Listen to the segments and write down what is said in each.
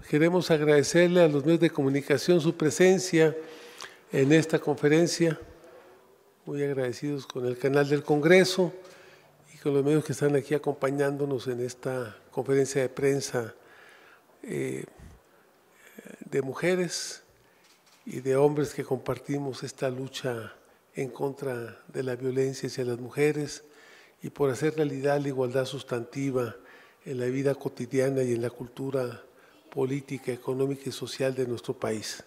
queremos agradecerle a los medios de comunicación su presencia en esta conferencia, muy agradecidos con el canal del Congreso y con los medios que están aquí acompañándonos en esta conferencia de prensa de mujeres y de hombres que compartimos esta lucha en contra de la violencia hacia las mujeres y por hacer realidad la igualdad sustantiva en la vida cotidiana y en la cultura política, económica y social de nuestro país.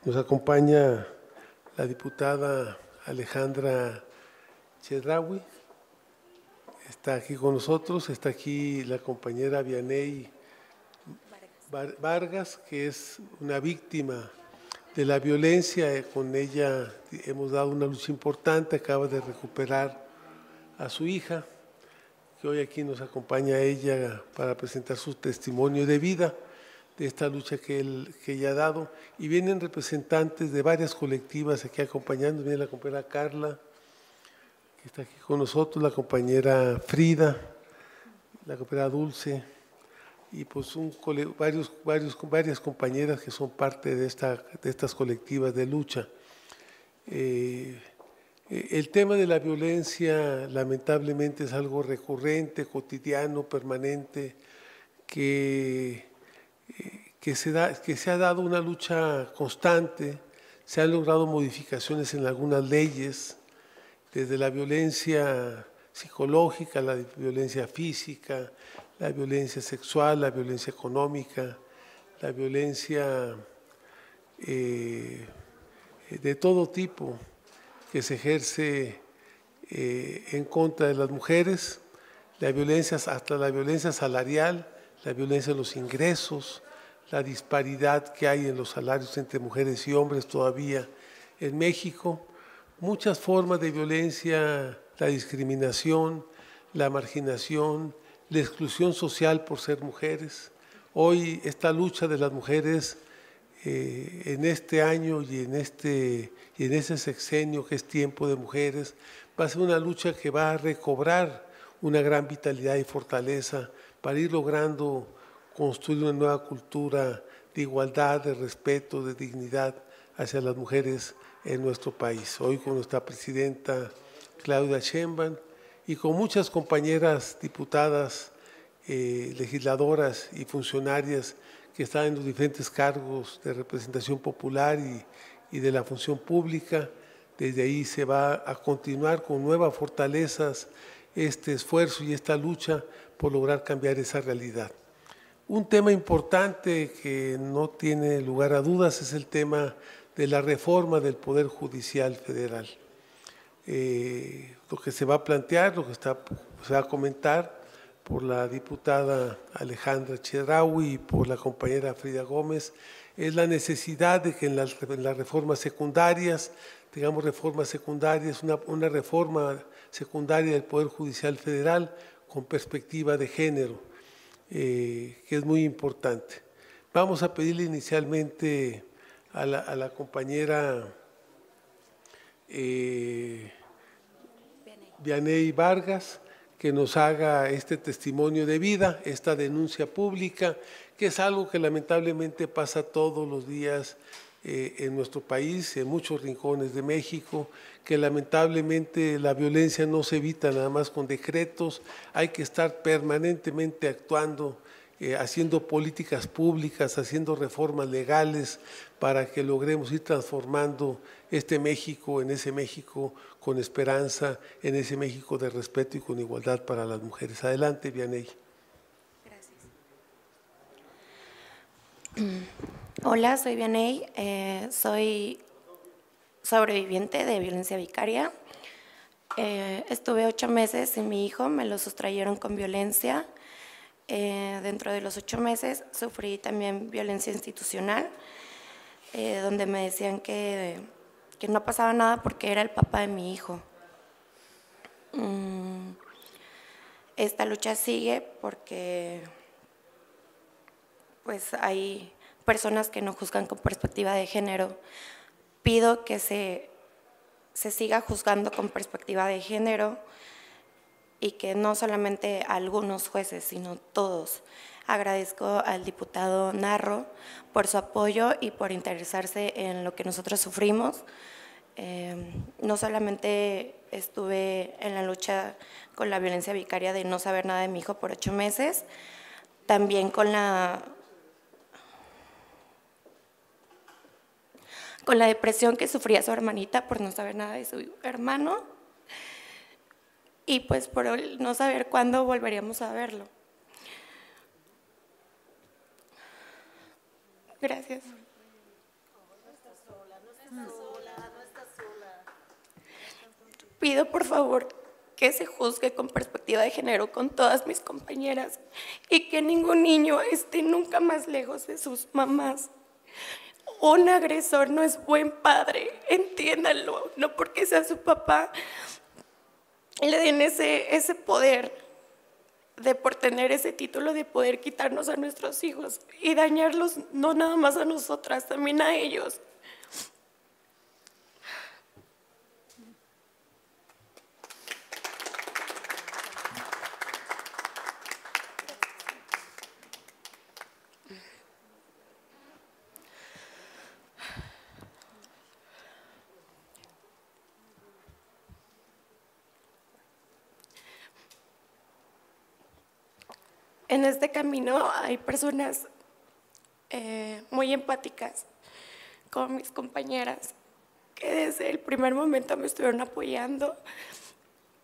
Nos acompaña la diputada Alejandra Chedraui, está aquí con nosotros, está aquí la compañera Vianey Vargas, que es una víctima de la violencia. Con ella hemos dado una lucha importante, acaba de recuperar a su hija, que hoy aquí nos acompaña ella para presentar su testimonio de vida de esta lucha que ella ha dado. Y vienen representantes de varias colectivas aquí acompañando, viene la compañera Carla, que está aquí con nosotros, la compañera Frida, la compañera Dulce, y pues varias compañeras que son parte de estas colectivas de lucha. El tema de la violencia lamentablemente es algo recurrente, cotidiano, permanente, que se ha dado una lucha constante, se han logrado modificaciones en algunas leyes, desde la violencia psicológica, la violencia física, la violencia sexual, la violencia económica, la violencia de todo tipo que se ejerce en contra de las mujeres, hasta la violencia salarial, la violencia en los ingresos, la disparidad que hay en los salarios entre mujeres y hombres todavía en México, muchas formas de violencia, la discriminación, la marginación, la exclusión social por ser mujeres. Hoy esta lucha de las mujeres en este año y en ese sexenio que es Tiempo de Mujeres, va a ser una lucha que va a recobrar una gran vitalidad y fortaleza para ir logrando construir una nueva cultura de igualdad, de respeto, de dignidad hacia las mujeres en nuestro país. Hoy con nuestra presidenta Claudia Sheinbaum y con muchas compañeras diputadas, legisladoras y funcionarias que están en los diferentes cargos de representación popular y de la función pública. Desde ahí se va a continuar con nuevas fortalezas este esfuerzo y esta lucha por lograr cambiar esa realidad. Un tema importante que no tiene lugar a dudas es el tema de la reforma del Poder Judicial Federal. Lo que se va a plantear, lo que se va a comentar por la diputada Alejandra Chedraui y por la compañera Frida Gómez, es la necesidad de que en las reformas secundarias, tengamos reformas secundarias, una reforma secundaria del Poder Judicial Federal con perspectiva de género, que es muy importante. Vamos a pedirle inicialmente a la compañera Vianey Vargas que nos haga este testimonio de vida, esta denuncia pública, que es algo que lamentablemente pasa todos los días en nuestro país, en muchos rincones de México, que lamentablemente la violencia no se evita nada más con decretos, hay que estar permanentemente actuando, haciendo políticas públicas, haciendo reformas legales para que logremos ir transformando este México en ese México con esperanza, en ese México de respeto y con igualdad para las mujeres. Adelante, Vianey. Gracias. Hola, soy Vianey, soy sobreviviente de violencia vicaria. Estuve 8 meses sin mi hijo, me lo sustrayeron con violencia. Dentro de los 8 meses sufrí también violencia institucional, donde me decían que no pasaba nada porque era el papá de mi hijo. Esta lucha sigue porque pues hay personas que no juzgan con perspectiva de género. Pido que se siga juzgando con perspectiva de género y que no solamente algunos jueces, sino todos. Agradezco al diputado Narro por su apoyo y por interesarse en lo que nosotros sufrimos. No solamente estuve en la lucha con la violencia vicaria de no saber nada de mi hijo por 8 meses, también con la depresión que sufría su hermanita por no saber nada de su hermano y pues por no saber cuándo volveríamos a verlo. Gracias. Pido por favor que se juzgue con perspectiva de género con todas mis compañeras y que ningún niño esté nunca más lejos de sus mamás. Un agresor no es buen padre, entiéndanlo, no porque sea su papá le den ese poder de por tener ese título de poder quitarnos a nuestros hijos y dañarlos no nada más a nosotras, también a ellos. En este camino hay personas muy empáticas, como mis compañeras, que desde el primer momento me estuvieron apoyando.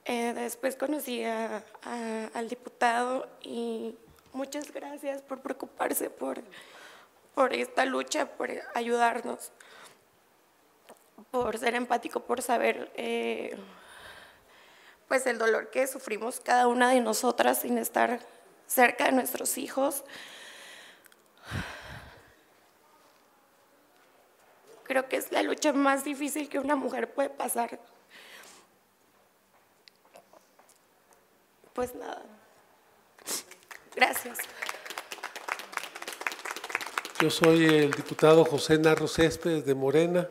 Después conocí al diputado y muchas gracias por preocuparse por esta lucha, por ayudarnos, por ser empático, por saber pues el dolor que sufrimos cada una de nosotras sin estar cerca de nuestros hijos. Creo que es la lucha más difícil que una mujer puede pasar. Pues nada, gracias. Yo soy el diputado José Narro Céspedes de Morena.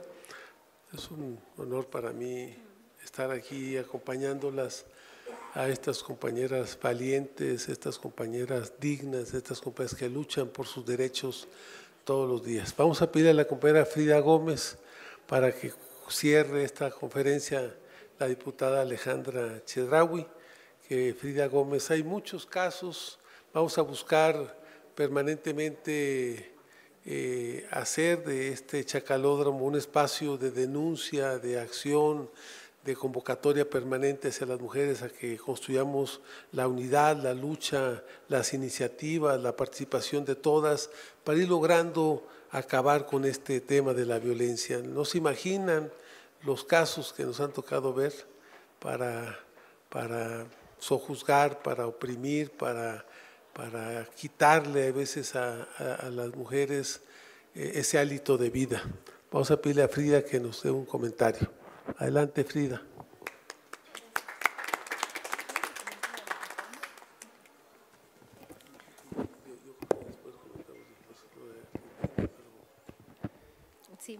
Es un honor para mí estar aquí acompañándolas a estas compañeras valientes, estas compañeras dignas, estas compañeras que luchan por sus derechos todos los días. Vamos a pedir a la compañera Frida Gómez para que cierre esta conferencia la diputada Alejandra Chedraui. Que Frida Gómez, hay muchos casos, vamos a buscar permanentemente hacer de este chacalódromo un espacio de denuncia, de acción, de convocatoria permanente hacia las mujeres, a que construyamos la unidad, la lucha, las iniciativas, la participación de todas para ir logrando acabar con este tema de la violencia. No se imaginan los casos que nos han tocado ver para sojuzgar, para oprimir, para quitarle a veces a las mujeres ese hálito de vida. Vamos a pedirle a Frida que nos dé un comentario. Adelante, Frida. Sí.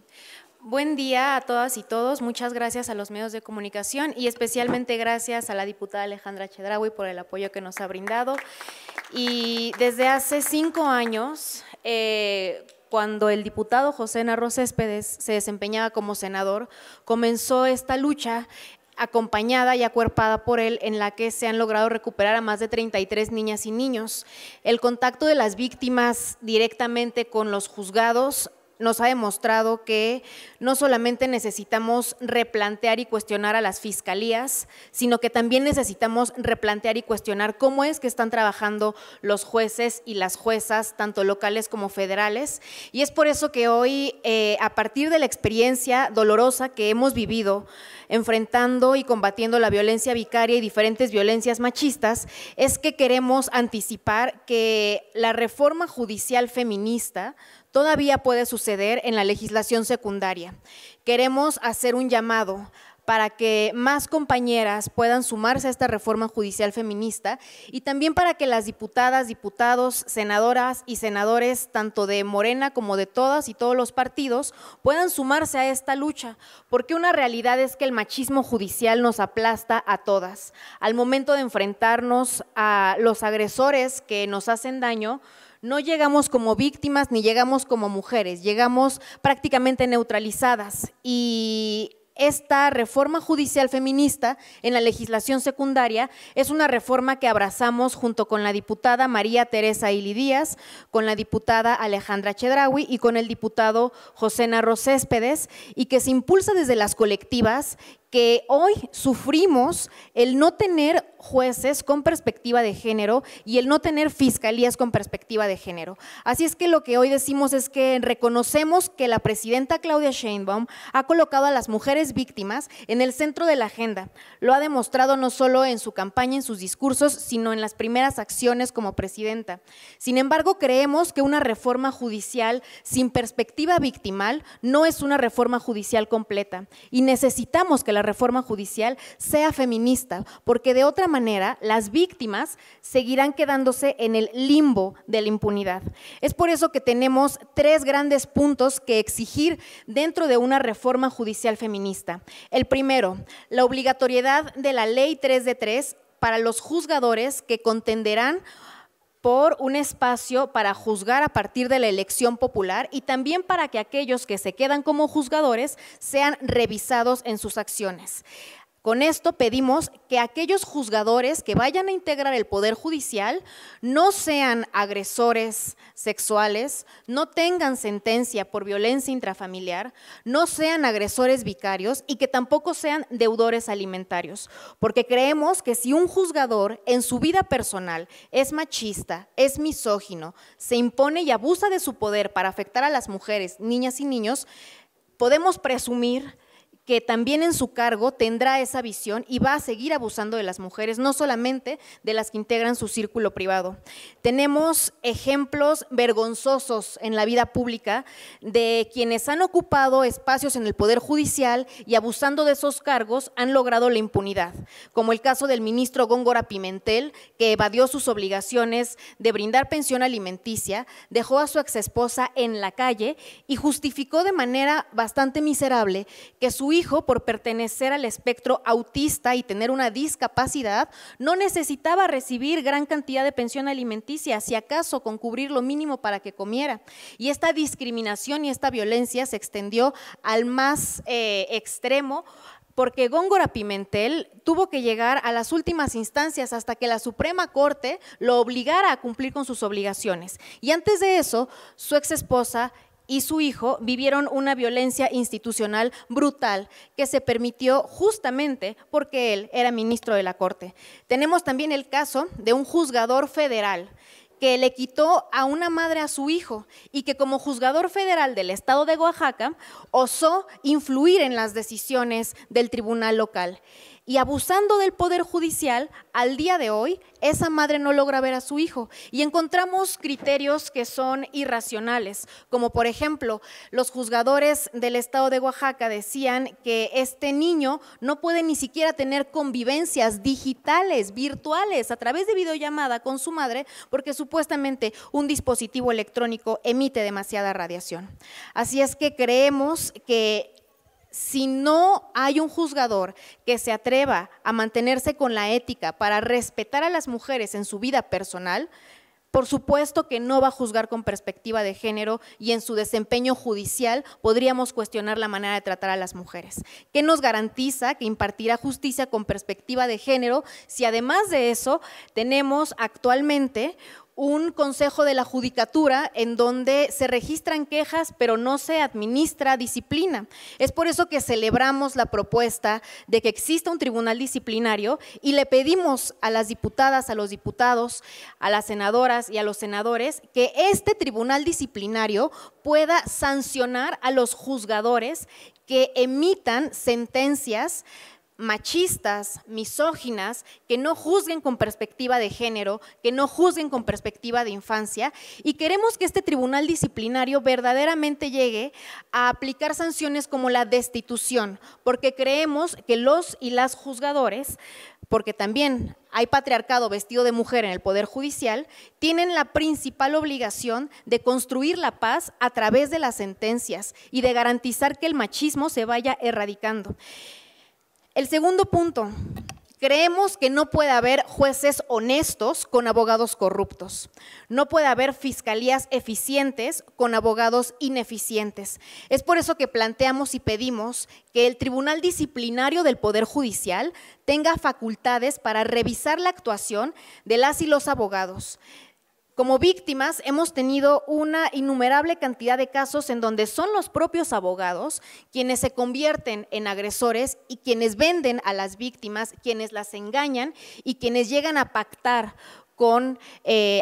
Buen día a todas y todos. Muchas gracias a los medios de comunicación y especialmente gracias a la diputada Alejandra Chedraui por el apoyo que nos ha brindado. Y desde hace 5 años, cuando el diputado José Narro Céspedes se desempeñaba como senador, comenzó esta lucha acompañada y acuerpada por él, en la que se han logrado recuperar a más de 33 niñas y niños. El contacto de las víctimas directamente con los juzgados nos ha demostrado que no solamente necesitamos replantear y cuestionar a las fiscalías, sino que también necesitamos replantear y cuestionar cómo es que están trabajando los jueces y las juezas, tanto locales como federales. Y es por eso que hoy, a partir de la experiencia dolorosa que hemos vivido enfrentando y combatiendo la violencia vicaria y diferentes violencias machistas, es que queremos anticipar que la reforma judicial feminista todavía puede suceder en la legislación secundaria. Queremos hacer un llamado para que más compañeras puedan sumarse a esta reforma judicial feminista y también para que las diputadas, diputados, senadoras y senadores, tanto de Morena como de todas y todos los partidos, puedan sumarse a esta lucha, porque una realidad es que el machismo judicial nos aplasta a todas. Al momento de enfrentarnos a los agresores que nos hacen daño, no llegamos como víctimas ni llegamos como mujeres, llegamos prácticamente neutralizadas. Y esta reforma judicial feminista en la legislación secundaria es una reforma que abrazamos junto con la diputada María Teresa Ili Díaz, con la diputada Alejandra Chedraui y con el diputado José Narro Céspedes, y que se impulsa desde las colectivas que hoy sufrimos el no tener jueces con perspectiva de género y el no tener fiscalías con perspectiva de género. Así es que lo que hoy decimos es que reconocemos que la presidenta Claudia Sheinbaum ha colocado a las mujeres víctimas en el centro de la agenda. Lo ha demostrado no solo en su campaña, en sus discursos, sino en las primeras acciones como presidenta. Sin embargo, creemos que una reforma judicial sin perspectiva victimal no es una reforma judicial completa y necesitamos que la reforma judicial sea feminista, porque de otra manera las víctimas seguirán quedándose en el limbo de la impunidad. Es por eso que tenemos 3 grandes puntos que exigir dentro de una reforma judicial feminista. El primero, la obligatoriedad de la ley 3 de 3 para los juzgadores que contenderán por un espacio para juzgar a partir de la elección popular y también para que aquellos que se quedan como juzgadores sean revisados en sus acciones. Con esto pedimos que aquellos juzgadores que vayan a integrar el Poder Judicial no sean agresores sexuales, no tengan sentencia por violencia intrafamiliar, no sean agresores vicarios y que tampoco sean deudores alimentarios, porque creemos que si un juzgador en su vida personal es machista, es misógino, se impone y abusa de su poder para afectar a las mujeres, niñas y niños, podemos presumir que también en su cargo tendrá esa visión y va a seguir abusando de las mujeres, no solamente de las que integran su círculo privado. Tenemos ejemplos vergonzosos en la vida pública de quienes han ocupado espacios en el Poder Judicial y abusando de esos cargos han logrado la impunidad, como el caso del ministro Góngora Pimentel, que evadió sus obligaciones de brindar pensión alimenticia, dejó a su exesposa en la calle y justificó de manera bastante miserable que su hijo, por pertenecer al espectro autista y tener una discapacidad, no necesitaba recibir gran cantidad de pensión alimenticia, si acaso con cubrir lo mínimo para que comiera. Y esta discriminación y esta violencia se extendió al más extremo, porque Góngora Pimentel tuvo que llegar a las últimas instancias hasta que la Suprema Corte lo obligara a cumplir con sus obligaciones. Y antes de eso, su exesposa y su hijo vivieron una violencia institucional brutal que se permitió justamente porque él era ministro de la Corte. Tenemos también el caso de un juzgador federal que le quitó a una madre a su hijo y que como juzgador federal del estado de Oaxaca osó influir en las decisiones del tribunal local. Y abusando del Poder Judicial, al día de hoy, esa madre no logra ver a su hijo y encontramos criterios que son irracionales, como por ejemplo, los juzgadores del estado de Oaxaca decían que este niño no puede ni siquiera tener convivencias digitales, virtuales, a través de videollamada con su madre, porque supuestamente un dispositivo electrónico emite demasiada radiación. Así es que creemos que si no hay un juzgador que se atreva a mantenerse con la ética para respetar a las mujeres en su vida personal, por supuesto que no va a juzgar con perspectiva de género y en su desempeño judicial podríamos cuestionar la manera de tratar a las mujeres. ¿Qué nos garantiza que impartirá justicia con perspectiva de género si además de eso tenemos actualmente un consejo de la judicatura en donde se registran quejas pero no se administra disciplina? Es por eso que celebramos la propuesta de que exista un tribunal disciplinario y le pedimos a las diputadas, a los diputados, a las senadoras y a los senadores que este tribunal disciplinario pueda sancionar a los juzgadores que emitan sentencias machistas, misóginas, que no juzguen con perspectiva de género, que no juzguen con perspectiva de infancia, y queremos que este tribunal disciplinario verdaderamente llegue a aplicar sanciones como la destitución, porque creemos que los y las juzgadores, porque también hay patriarcado vestido de mujer en el Poder Judicial, tienen la principal obligación de construir la paz a través de las sentencias y de garantizar que el machismo se vaya erradicando. El segundo punto Creemos que no puede haber jueces honestos con abogados corruptos. No puede haber fiscalías eficientes con abogados ineficientes. Es por eso que planteamos y pedimos que el Tribunal Disciplinario del Poder Judicial tenga facultades para revisar la actuación de las y los abogados. Como víctimas hemos tenido una innumerable cantidad de casos en donde son los propios abogados quienes se convierten en agresores y quienes venden a las víctimas, quienes las engañan y quienes llegan a pactar con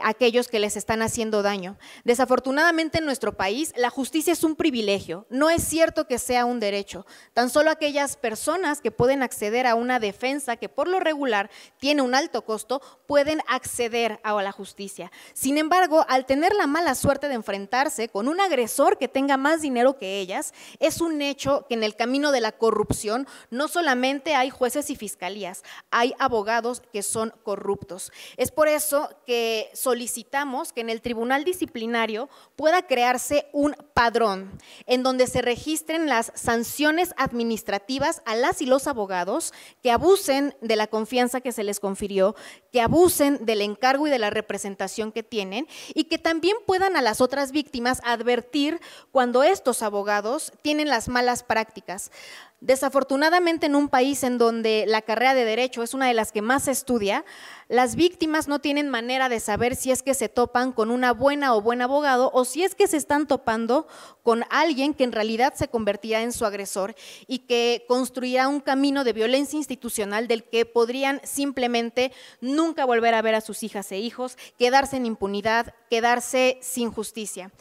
aquellos que les están haciendo daño. Desafortunadamente en nuestro país la justicia es un privilegio, no es cierto que sea un derecho. Tan solo aquellas personas que pueden acceder a una defensa que por lo regular tiene un alto costo, pueden acceder a la justicia. Sin embargo, al tener la mala suerte de enfrentarse con un agresor que tenga más dinero que ellas, es un hecho que en el camino de la corrupción no solamente hay jueces y fiscalías, hay abogados que son corruptos. Es por eso que solicitamos que en el Tribunal Disciplinario pueda crearse un padrón en donde se registren las sanciones administrativas a las y los abogados que abusen de la confianza que se les confirió, que abusen del encargo y de la representación que tienen y que también puedan a las otras víctimas advertir cuando estos abogados tienen las malas prácticas. Desafortunadamente en un país en donde la carrera de Derecho es una de las que más se estudia, las víctimas no tienen manera de saber si es que se topan con una buena o buen abogado o si es que se están topando con alguien que en realidad se convertirá en su agresor y que construirá un camino de violencia institucional del que podrían simplemente nunca volver a ver a sus hijas e hijos, quedarse en impunidad, quedarse sin justicia.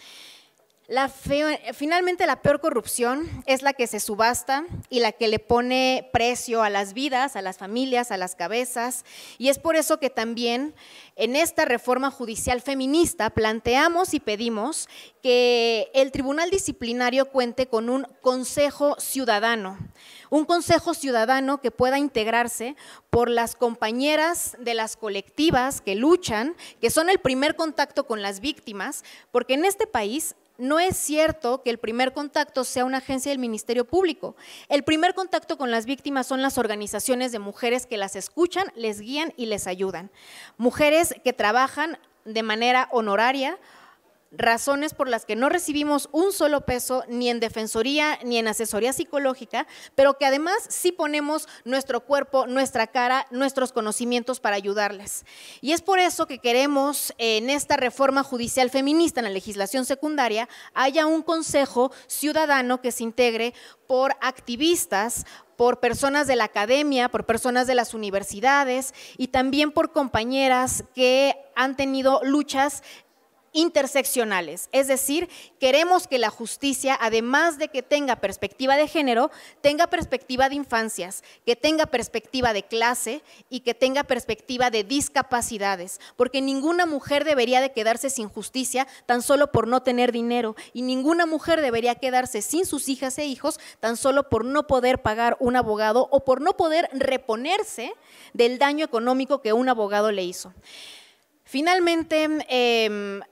Finalmente la peor corrupción es la que se subasta y la que le pone precio a las vidas, a las familias, a las cabezas, y es por eso que también en esta reforma judicial feminista planteamos y pedimos que el Tribunal Disciplinario cuente con un consejo ciudadano que pueda integrarse por las compañeras de las colectivas que luchan, que son el primer contacto con las víctimas, porque en este país no es cierto que el primer contacto sea una agencia del Ministerio Público. El primer contacto con las víctimas son las organizaciones de mujeres que las escuchan, les guían y les ayudan. Mujeres que trabajan de manera honoraria, razones por las que no recibimos un solo peso ni en defensoría ni en asesoría psicológica, pero que además sí ponemos nuestro cuerpo, nuestra cara, nuestros conocimientos para ayudarles. Y es por eso que queremos en esta reforma judicial feminista, en la legislación secundaria, haya un consejo ciudadano que se integre por activistas, por personas de la academia, por personas de las universidades y también por compañeras que han tenido luchas interseccionales, es decir, queremos que la justicia, además de que tenga perspectiva de género, tenga perspectiva de infancias, que tenga perspectiva de clase y que tenga perspectiva de discapacidades, porque ninguna mujer debería de quedarse sin justicia tan solo por no tener dinero y ninguna mujer debería quedarse sin sus hijas e hijos tan solo por no poder pagar un abogado o por no poder reponerse del daño económico que un abogado le hizo. Finalmente,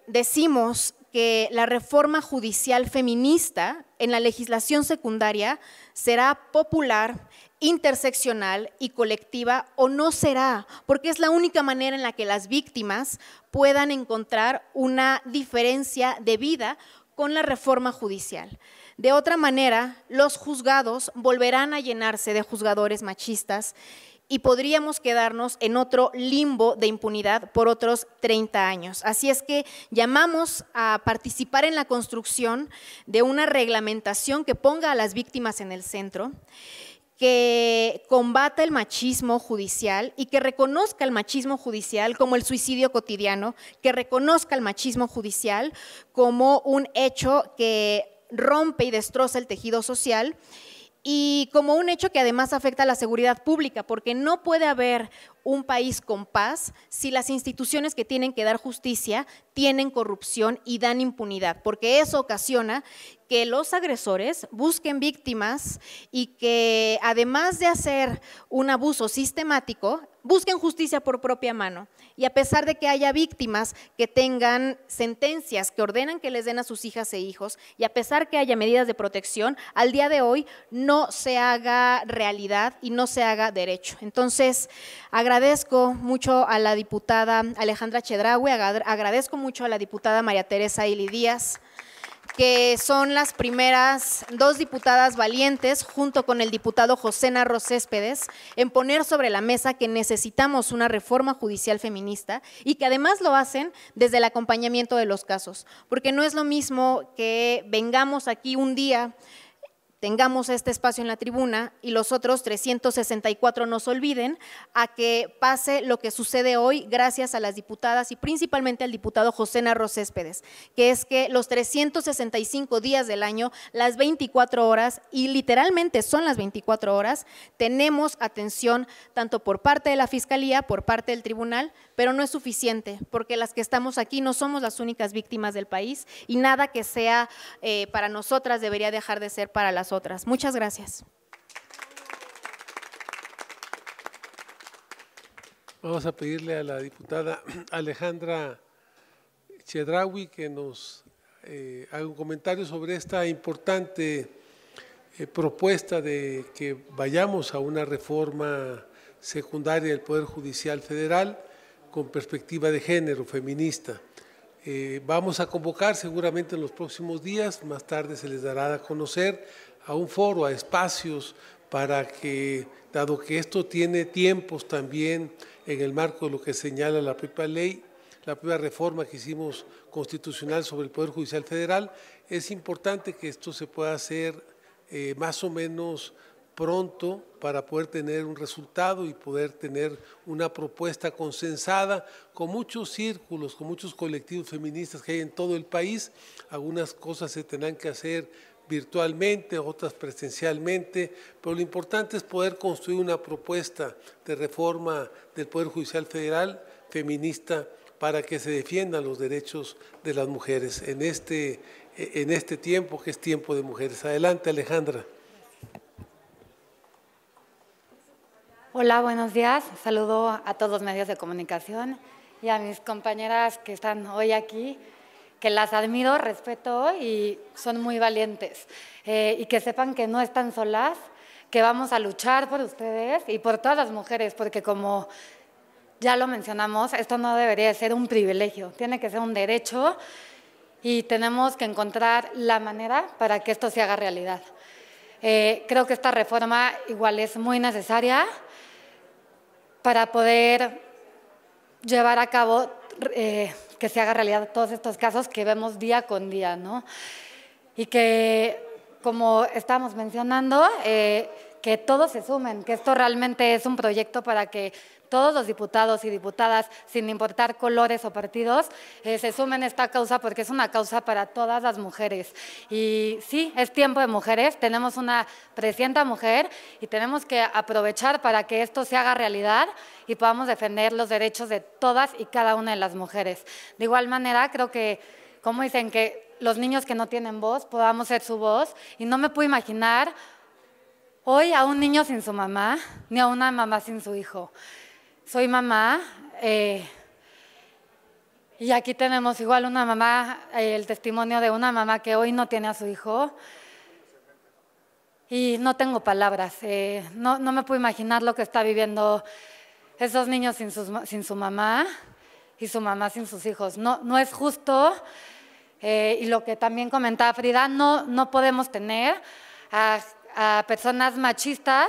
decimos que la reforma judicial feminista en la legislación secundaria será popular, interseccional y colectiva o no será, porque es la única manera en la que las víctimas puedan encontrar una diferencia de vida con la reforma judicial. De otra manera, los juzgados volverán a llenarse de juzgadores machistas y podríamos quedarnos en otro limbo de impunidad por otros 30 años. Así es que llamamos a participar en la construcción de una reglamentación que ponga a las víctimas en el centro, que combata el machismo judicial y que reconozca el machismo judicial como el suicidio cotidiano, que reconozca el machismo judicial como un hecho que rompe y destroza el tejido social y como un hecho que además afecta a la seguridad pública, porque no puede haber un país con paz si las instituciones que tienen que dar justicia tienen corrupción y dan impunidad, porque eso ocasiona que los agresores busquen víctimas y que además de hacer un abuso sistemático, busquen justicia por propia mano. Y a pesar de que haya víctimas que tengan sentencias que ordenan que les den a sus hijas e hijos, y a pesar que haya medidas de protección, al día de hoy no se haga realidad y no se haga derecho. Entonces, agradezco mucho a la diputada Alejandra Chedraui, agradezco mucho a la diputada María Teresa Ili Díaz, que son las primeras 2 diputadas valientes, junto con el diputado José Narro Céspedes, en poner sobre la mesa que necesitamos una reforma judicial feminista y que además lo hacen desde el acompañamiento de los casos, porque no es lo mismo que vengamos aquí un día, tengamos este espacio en la tribuna y los otros 364 nos olviden, a que pase lo que sucede hoy gracias a las diputadas y principalmente al diputado José Narro Céspedes, que es que los 365 días del año, las 24 horas, y literalmente son las 24 horas, tenemos atención tanto por parte de la Fiscalía, por parte del tribunal, pero no es suficiente, porque las que estamos aquí no somos las únicas víctimas del país y nada que sea para nosotras debería dejar de ser para las otras. Muchas gracias. Vamos a pedirle a la diputada Alejandra Chedraui que nos haga un comentario sobre esta importante propuesta de que vayamos a una reforma secundaria del Poder Judicial Federal con perspectiva de género, feminista. Vamos a convocar seguramente en los próximos días, más tarde se les dará a conocer, a un foro, a espacios para que, dado que esto tiene tiempos también en el marco de lo que señala la propia ley, la propia reforma que hicimos constitucional sobre el Poder Judicial Federal, es importante que esto se pueda hacer más o menos pronto para poder tener un resultado y poder tener una propuesta consensada con muchos círculos, con muchos colectivos feministas que hay en todo el país. Algunas cosas se tendrán que hacer virtualmente, otras presencialmente, pero lo importante es poder construir una propuesta de reforma del Poder Judicial Federal feminista para que se defiendan los derechos de las mujeres en este tiempo que es tiempo de mujeres. Adelante, Alejandra. Hola, buenos días. Saludo a todos los medios de comunicación y a mis compañeras que están hoy aquí, que las admiro, respeto y son muy valientes. Y que sepan que no están solas, que vamos a luchar por ustedes y por todas las mujeres, porque como ya lo mencionamos, esto no debería ser un privilegio, tiene que ser un derecho y tenemos que encontrar la manera para que esto se haga realidad. Creo que esta reforma igual es muy necesaria para poder llevar a cabo que se haga realidad todos estos casos que vemos día con día, ¿no? Y que, como estamos mencionando, que todos se sumen, que esto realmente es un proyecto para que todos los diputados y diputadas, sin importar colores o partidos, se sumen a esta causa porque es una causa para todas las mujeres. Y sí, es tiempo de mujeres, tenemos una presidenta mujer y tenemos que aprovechar para que esto se haga realidad y podamos defender los derechos de todas y cada una de las mujeres. De igual manera, creo que, como dicen, que los niños que no tienen voz, podamos ser su voz, y no me puedo imaginar hoy a un niño sin su mamá, ni a una mamá sin su hijo. Soy mamá y aquí tenemos igual una mamá, el testimonio de una mamá que hoy no tiene a su hijo y no tengo palabras, no me puedo imaginar lo que está viviendo esos niños sin su mamá y su mamá sin sus hijos. No es justo y lo que también comentaba Frida, no podemos tener a personas machistas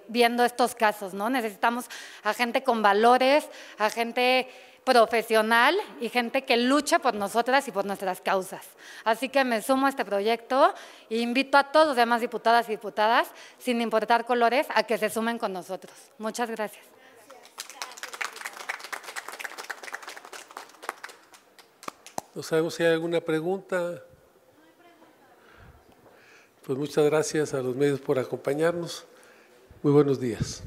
viendo estos casos, ¿no? Necesitamos a gente con valores, a gente profesional y gente que luche por nosotras y por nuestras causas. Así que me sumo a este proyecto e invito a todos los demás diputadas y diputadas, sin importar colores, a que se sumen con nosotros. Muchas gracias. No sabemos si hay alguna pregunta. Pues muchas gracias a los medios por acompañarnos. Muy buenos días.